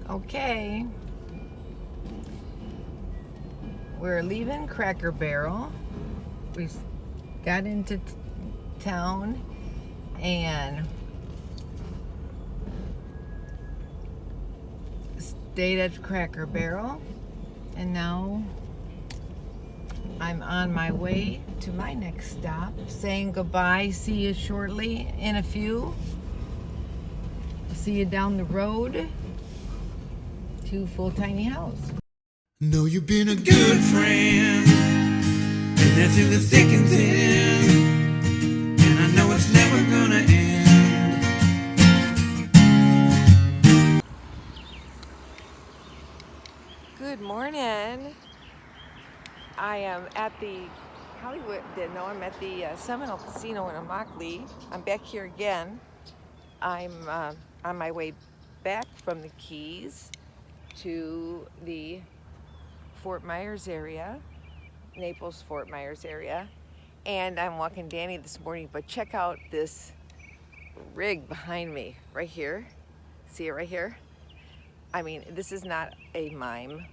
Okay, we're leaving Cracker Barrel. We got into town and stayed at Cracker Barrel, and now I'm on my way to my next stop, saying goodbye. See you shortly in a few. See you down the road to Full Tiny House. Know you've been a good friend, and that's in the thick and thin, and I know it's never gonna end. Good morning. I am at the Hollywood, no, I'm at the Seminole Casino in Immokalee. I'm back here again. I'm on my way back from the Keys to the Fort Myers area, Naples, Fort Myers area, and I'm walking Danny this morning, but check out this rig behind me right here. See it right here? I mean, this is not a mime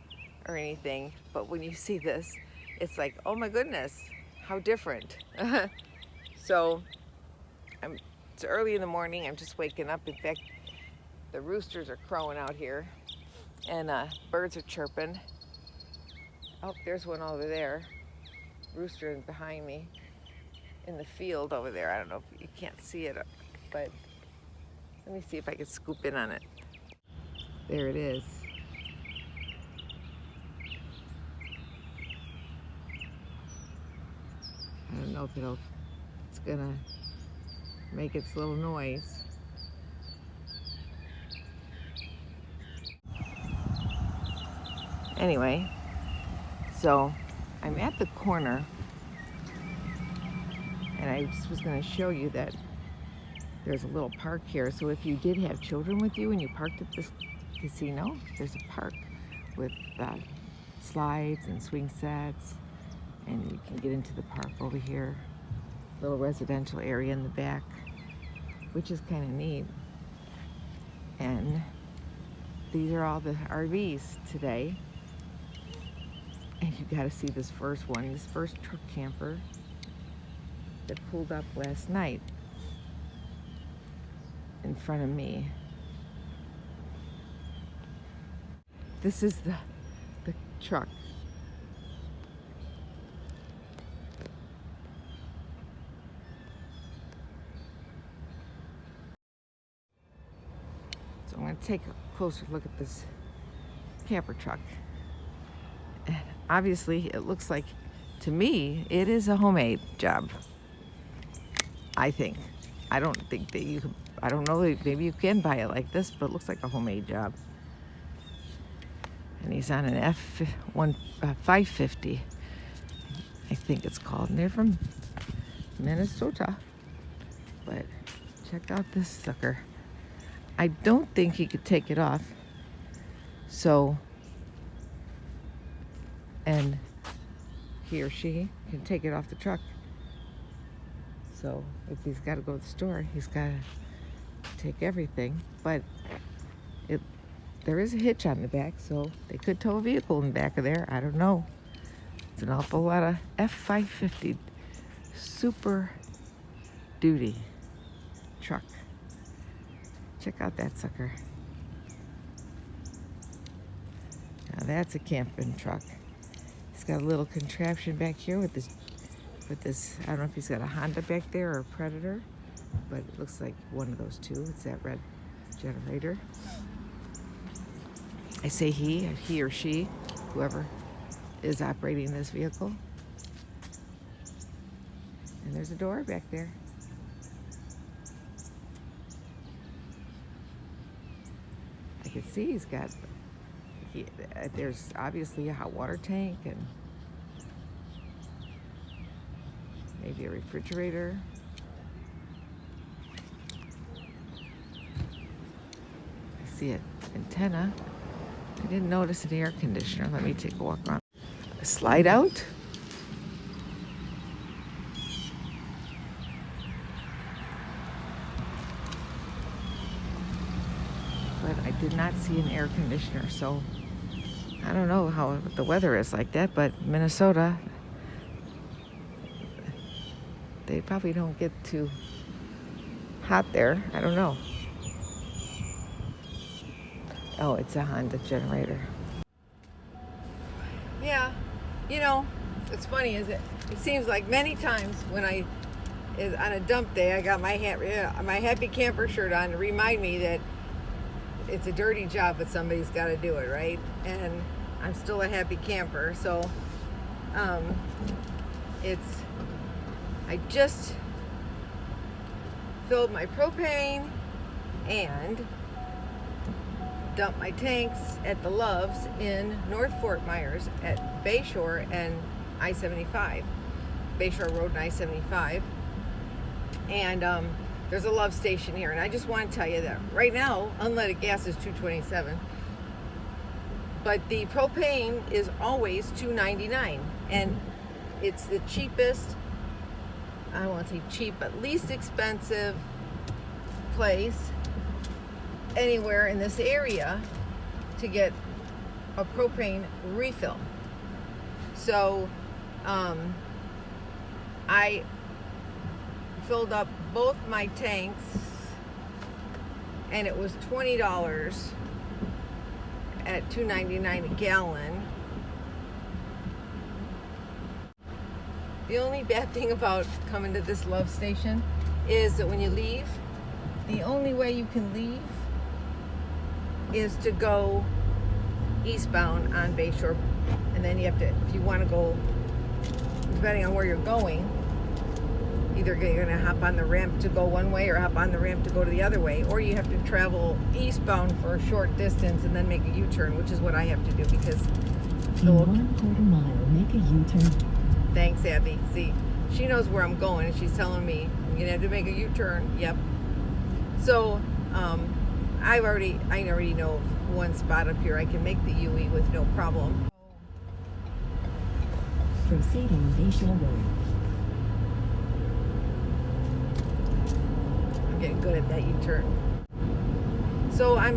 or anything, but when you see this, it's like, oh my goodness, how different. So it's early in the morning, I'm just waking up. In fact, the roosters are crowing out here and birds are chirping. Oh, there's one over there, rooster behind me in the field over there. I don't know if you can't see it, but let me see if I can scoop in on it. There it is. I don't know if it's gonna make its little noise. Anyway, so I'm at the corner, and I just was gonna show you that there's a little park here. So if you did have children with you and you parked at this casino, there's a park with slides and swing sets, and you can get into the park over here. Little residential area in the back, which is kind of neat. And these are all the RVs today. And you got to see this first one, this first truck camper that pulled up last night in front of me. This is the truck. So I'm going to take a closer look at this camper truck. And obviously, it looks like, to me, it is a homemade job. I think. I don't think that you can, I don't know, maybe you can buy it like this, but it looks like a homemade job. And he's on an F550, I think it's called. And they're from Minnesota. But check out this sucker. I don't think he could take it off. So, and he or she can take it off the truck. So if he's got to go to the store, he's got to take everything. But there is a hitch on the back, so they could tow a vehicle in the back of there. I don't know. It's an awful lot of F550 Super Duty truck. Check out that sucker. Now that's a camping truck. He's got a little contraption back here with this, I don't know if he's got a Honda back there or a Predator, but it looks like one of those two. It's that red generator. I say he or she, whoever is operating this vehicle. And there's a door back there. I can see he's got, there's obviously a hot water tank and maybe a refrigerator. I see an antenna. I didn't notice an air conditioner. Let me take a walk around. A slide out. but I did not see an air conditioner, so I don't know how the weather is like that, but Minnesota, they probably don't get too hot there. I don't know. Oh, it's a Honda generator. Yeah, you know, it's funny, is it seems like many times when is on a dump day, I got my happy camper shirt on to remind me that it's a dirty job, but somebody's got to do it, right? And I'm still a happy camper, so I just filled my propane and dumped my tanks at the Loves in North Fort Myers at Bayshore and I-75, Bayshore Road and I-75. And there's a Love station here, and I just want to tell you that right now unleaded gas is $2.27, but the propane is always $2.99, and it's the cheapest, I don't want to say cheap, but least expensive place anywhere in this area to get a propane refill. So I filled up both my tanks, and it was $20 at $2.99 a gallon. The only bad thing about coming to this Love station is that when you leave, the only way you can leave is to go eastbound on Bayshore, and then you have to, if you want to go, depending on where you're going, either you're going to hop on the ramp to go one way or hop on the ramp to go to the other way, or you have to travel eastbound for a short distance and then make a U-turn, which is what I have to do because in 1/4 mile, make a U-turn. Thanks, Abby. See, she knows where I'm going, and she's telling me I'm gonna have to make a U-turn. Yep. So I already know one spot up here I can make the UE with no problem. Proceeding Bayshore Road. I'm getting good at that U-turn. So I'm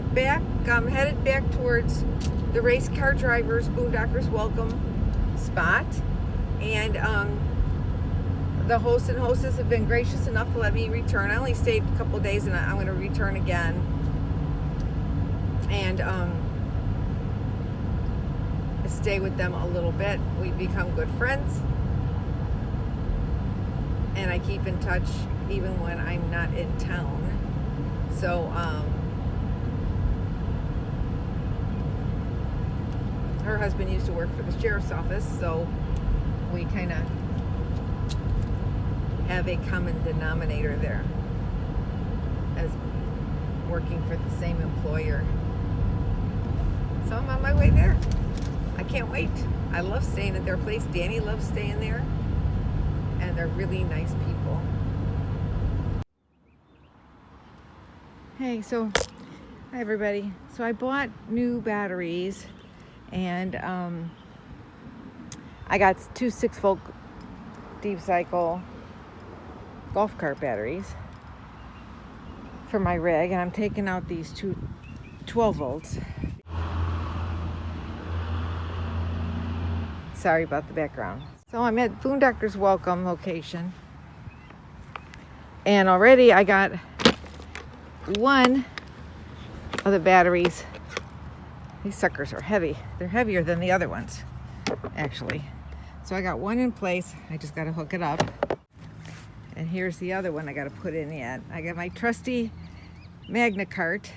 headed back towards the race car drivers boondockers welcome spot, and the host and hostess have been gracious enough to let me return. I only stayed a couple days, and I'm going to return again, and stay with them a little bit. We've become good friends, and I keep in touch even when I'm not in town. So her husband used to work for the sheriff's office, so we kind of have a common denominator there as working for the same employer. So I'm on my way there. I can't wait. I love staying at their place. Danny loves staying there, and they're really nice people. Hey, so hi everybody. So I bought new batteries, and I got 2 6-volt deep cycle golf cart batteries for my rig, and I'm taking out these 2 12 volts. Sorry about the background. So I'm at Boondockers Welcome location, and already I got one of the batteries. These suckers are heavy. They're heavier than the other ones, actually. So I got one in place. I just got to hook it up. And here's the other one I got to put in yet. I got my trusty Magna cart.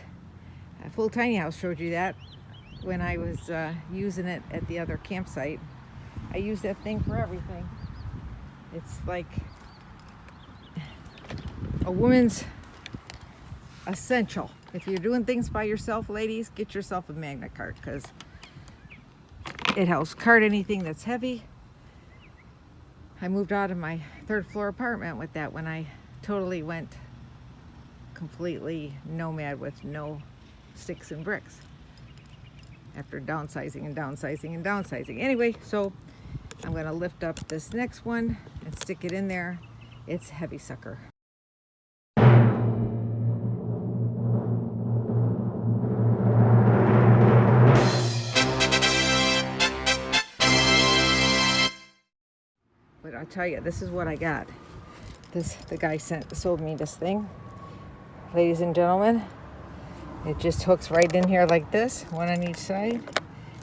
A full tiny house showed you that when I was using it at the other campsite. I use that thing for everything. It's like a woman's essential. If you're doing things by yourself, ladies, get yourself a Magna cart, because it helps cart anything that's heavy. I moved out of my 3rd floor apartment with that when I totally went completely nomad with no sticks and bricks after downsizing and downsizing and downsizing. Anyway, so I'm going to lift up this next one and stick it in there. It's a heavy sucker. tell you, this is what I got. The guy sold me this thing. Ladies and gentlemen, it just hooks right in here like this, one on each side,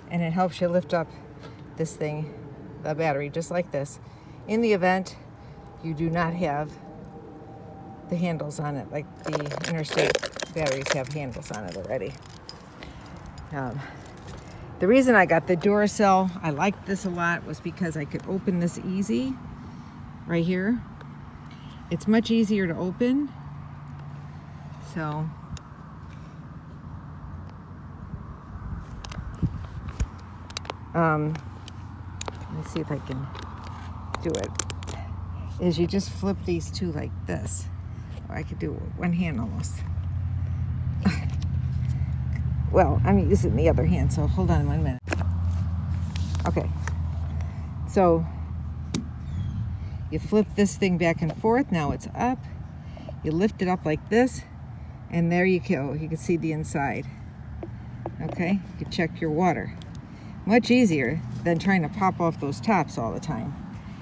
and it helps you lift up this thing, the battery, just like this. In the event you do not have the handles on it, like the interstate batteries have handles on it already. The reason I got the Duracell, I liked this a lot, was because I could open this easy right here. It's much easier to open. So let me see if I can do it. Is you just flip these two like this. Or I could do it with one hand almost. Well, I'm using the other hand, so hold on 1 minute. Okay, so you flip this thing back and forth. Now it's up. You lift it up like this, and there you go. You can see the inside. Okay, you can check your water. Much easier than trying to pop off those tops all the time.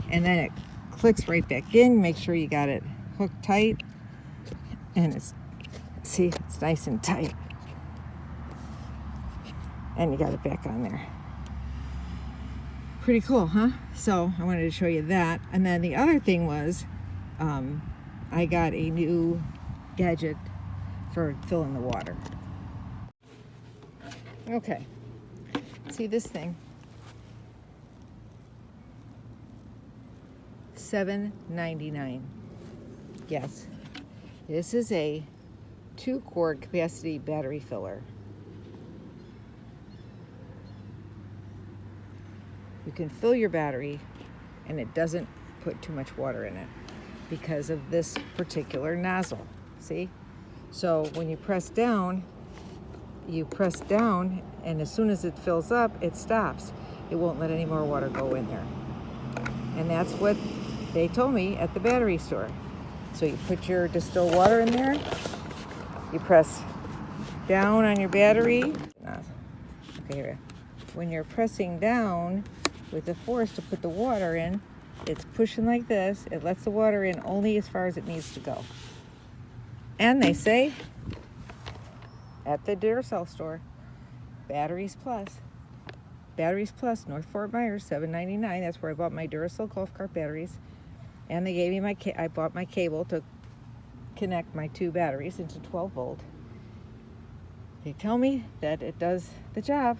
And then it clicks right back in. Make sure you got it hooked tight, and it's nice and tight. And you got it back on there. Pretty cool, huh? So I wanted to show you that. And then the other thing was, I got a new gadget for filling the water. Okay, see this thing? $7.99. Yes, this is a 2-quart capacity battery filler. You can fill your battery and it doesn't put too much water in it because of this particular nozzle. See? So when you press down, and as soon as it fills up, it stops. It won't let any more water go in there. And that's what they told me at the battery store. So you put your distilled water in there, you press down on your battery. Okay, here. When you're pressing down with the force to put the water in, it's pushing like this. It lets the water in only as far as it needs to go. And they say at the Duracell store, Batteries Plus, North Fort Myers, $7.99. That's where I bought my Duracell golf cart batteries. And they gave me I bought my cable to connect my 2 batteries into 12 volt. They tell me that it does the job.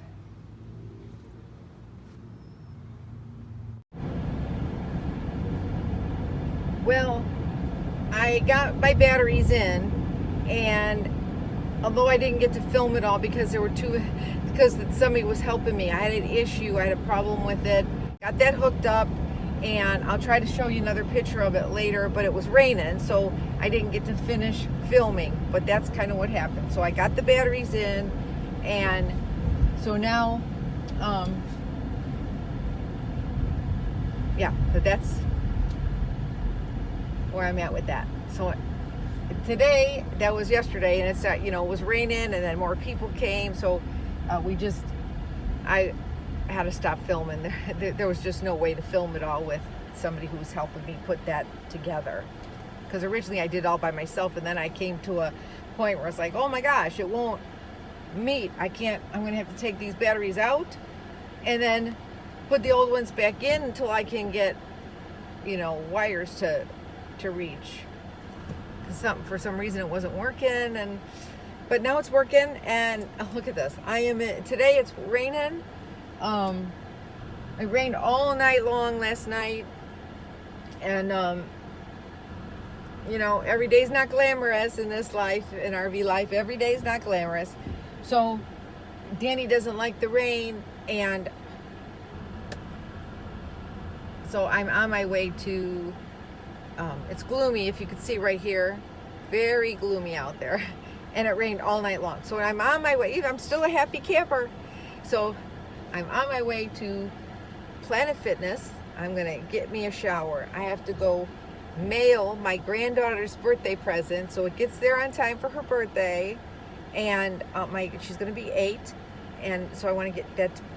Well, I got my batteries in, and although I didn't get to film it all because somebody was helping me. I had an issue, I had a problem with it. Got that hooked up, and I'll try to show you another picture of it later, but it was raining, so I didn't get to finish filming, but that's kind of what happened. So I got the batteries in, and so now, yeah, but that's where I'm at with that. So today, that was yesterday, and it's it was raining, and then more people came, so I had to stop filming. There was just no way to film it all with somebody who was helping me put that together, because originally I did all by myself, and then I came to a point where it's like, oh my gosh, it won't meet. I'm gonna have to take these batteries out and then put the old ones back in until I can get wires to reach, because for some reason it wasn't working, but now it's working. And look at this. Today it's raining. It rained all night long last night, and every day's not glamorous in this life, in RV life. Every day's not glamorous. So Danny doesn't like the rain, and so I'm on my way to it's gloomy, if you could see right here, very gloomy out there, and it rained all night long. So I'm on my way. I'm still a happy camper, so I'm on my way to Planet Fitness. I'm gonna get me a shower. I have to go mail my granddaughter's birthday present, so it gets there on time for her birthday. And she's gonna be 8, and so I want to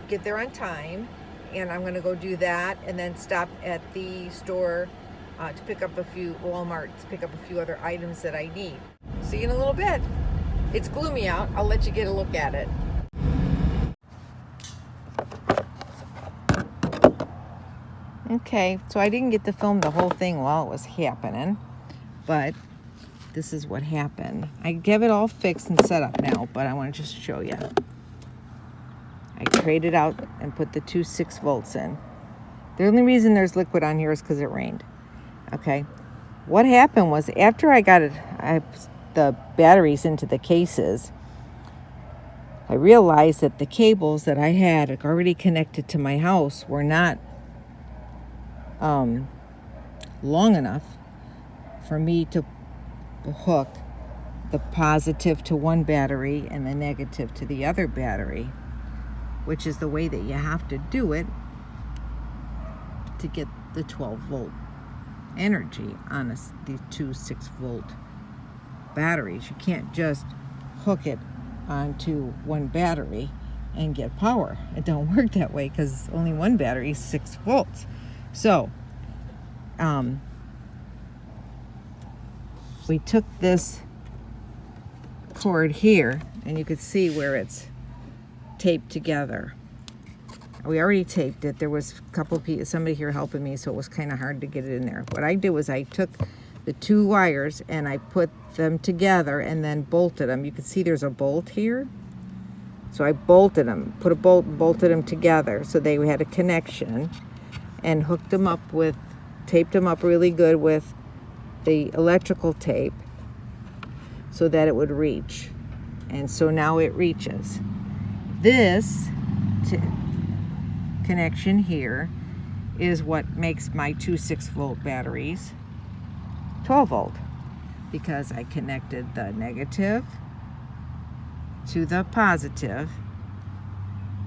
get there on time. and I'm gonna go do that and then stop at the store to pick up a few, Walmart, to pick up a few other items that I need. See you in a little bit. It's gloomy out. I'll let you get a look at it. Okay, so I didn't get to film the whole thing while it was happening, but this is what happened. I have it all fixed and set up now, but I want to just show you. I traded out and put the two 6 volts in. The only reason there's liquid on here is because it rained. Okay, what happened was after I got the batteries into the cases, I realized that the cables that I had already connected to my house were not long enough for me to hook the positive to one battery and the negative to the other battery, which is the way that you have to do it to get the 12 volt energy on the two 6 volt batteries. You can't just hook it onto one battery and get power. It don't work that way because only one battery is 6 volts. So we took this cord here, and you could see where it's taped together. We already taped it. There was a couple people, somebody here helping me, so it was kind of hard to get it in there. What I did was I took the 2 wires and I put them together and then bolted them. You can see there's a bolt here. So I bolted them, put a bolt and bolted them together so they had a connection, and hooked them up with, taped them up really good with the electrical tape so that it would reach. And so now it reaches. This connection here is what makes my two 6 volt batteries 12 volt, because I connected the negative to the positive,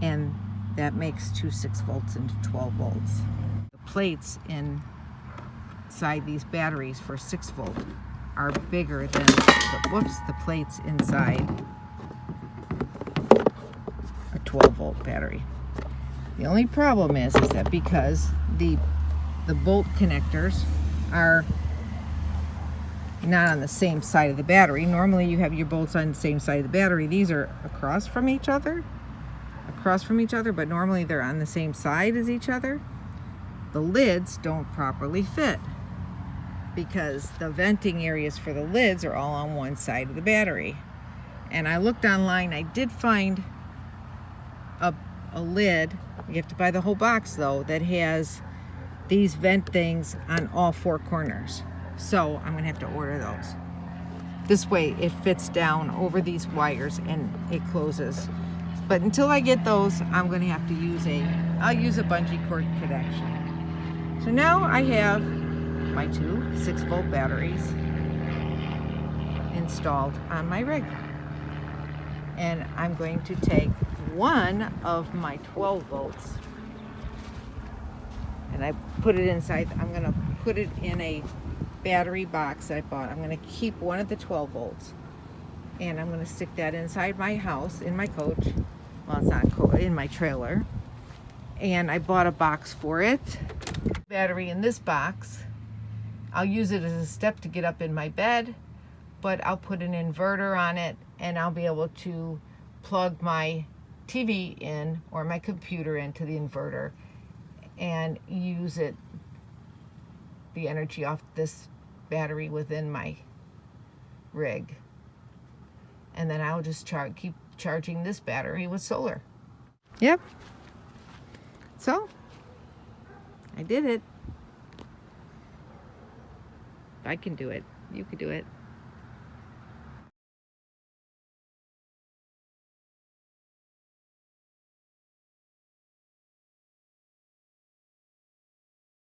and that makes two 6 volts into 12 volts. The plates inside these batteries for 6 volt are bigger than the plates inside a 12 volt battery. The only problem is that because the bolt connectors are not on the same side of the battery. Normally you have your bolts on the same side of the battery. These are across from each other, but normally they're on the same side as each other. The lids don't properly fit because the venting areas for the lids are all on one side of the battery. And I looked online. I did find a lid. You have to buy the whole box though, that has these vent things on all 4 corners. So I'm gonna have to order those. This way it fits down over these wires and it closes. But until I get those, I'm gonna have to I'll use a bungee cord connection. So now I have my two 6 volt batteries installed on my rig. And I'm going to take one of my 12 volts and I put it inside. I'm gonna put it in a battery box that I bought. I'm going to keep one of the 12 volts and I'm going to stick that inside my house, in my coach. Well, it's not in my trailer. And I bought a box for it. Battery in this box. I'll use it as a step to get up in my bed, but I'll put an inverter on it and I'll be able to plug my TV in or my computer into the inverter and use it, the energy off this battery within my rig. And then I'll just keep charging this battery with solar. Yep. So, I did it. I can do it. You can do it.